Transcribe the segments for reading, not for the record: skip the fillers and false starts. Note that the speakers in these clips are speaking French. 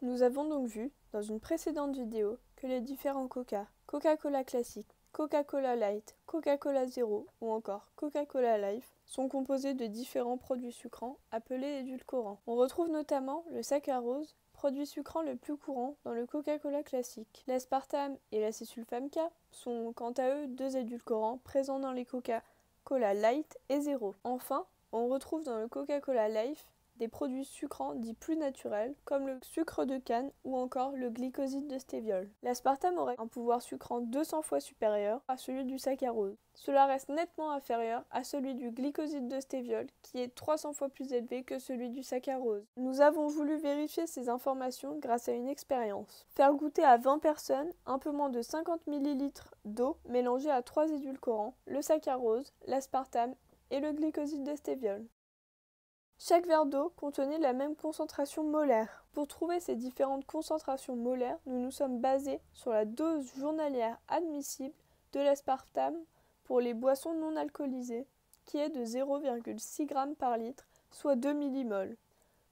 Nous avons donc vu, dans une précédente vidéo, que les différents Coca, Coca-Cola classique, Coca-Cola Light, Coca-Cola Zero ou encore Coca-Cola Life sont composés de différents produits sucrants appelés édulcorants. On retrouve notamment le saccharose, produit sucrant le plus courant dans le Coca-Cola classique. L'aspartame et l'acésulfame K sont quant à eux deux édulcorants présents dans les Coca-Cola Light et Zero. Enfin, on retrouve dans le Coca-Cola Life des produits sucrants dits plus naturels, comme le sucre de canne ou encore le glycoside de stéviol. L'aspartame aurait un pouvoir sucrant 200 fois supérieur à celui du saccharose. Cela reste nettement inférieur à celui du glycoside de stéviol, qui est 300 fois plus élevé que celui du saccharose. Nous avons voulu vérifier ces informations grâce à une expérience. Faire goûter à 20 personnes un peu moins de 50 ml d'eau mélangée à 3 édulcorants, le saccharose, l'aspartame et le glycoside de stéviol. Chaque verre d'eau contenait la même concentration molaire. Pour trouver ces différentes concentrations molaires, nous nous sommes basés sur la dose journalière admissible de l'aspartame pour les boissons non alcoolisées, qui est de 0,6 g par litre, soit 2 millimoles,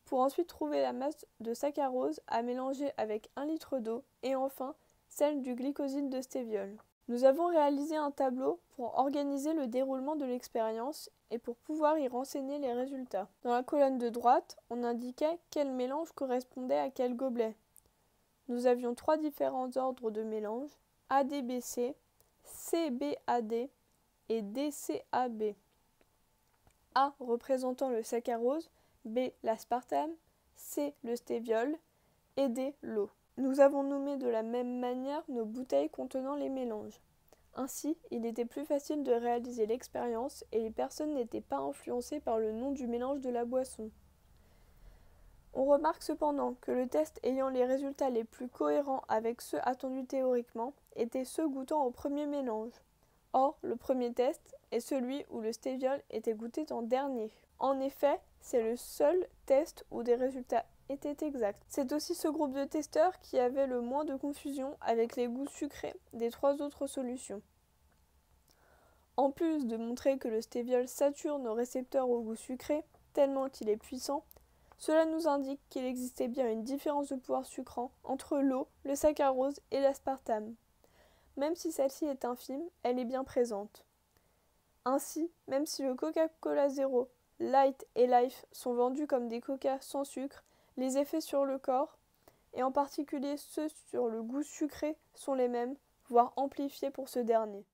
pour ensuite trouver la masse de saccharose à mélanger avec 1 litre d'eau et enfin celle du glycoside de stéviol. Nous avons réalisé un tableau pour organiser le déroulement de l'expérience et pour pouvoir y renseigner les résultats. Dans la colonne de droite, on indiquait quel mélange correspondait à quel gobelet. Nous avions 3 différents ordres de mélange, ADBC, CBAD et DCAB. A représentant le saccharose, B l'aspartame, C le stéviol et D l'eau. Nous avons nommé de la même manière nos bouteilles contenant les mélanges. Ainsi, il était plus facile de réaliser l'expérience et les personnes n'étaient pas influencées par le nom du mélange de la boisson. On remarque cependant que le test ayant les résultats les plus cohérents avec ceux attendus théoriquement était ceux goûtant au premier mélange. Or, le premier test est celui où le stéviol était goûté en dernier. En effet, c'est le seul test où des résultats étaient exacts. C'est aussi ce groupe de testeurs qui avait le moins de confusion avec les goûts sucrés des 3 autres solutions. En plus de montrer que le stéviol sature nos récepteurs au goût sucré, tellement qu'il est puissant, cela nous indique qu'il existait bien une différence de pouvoir sucrant entre l'eau, le saccharose et l'aspartame. Même si celle-ci est infime, elle est bien présente. Ainsi, même si le Coca-Cola Zero, Light et Life sont vendus comme des Coca sans sucre, les effets sur le corps, et en particulier ceux sur le goût sucré, sont les mêmes, voire amplifiés pour ce dernier.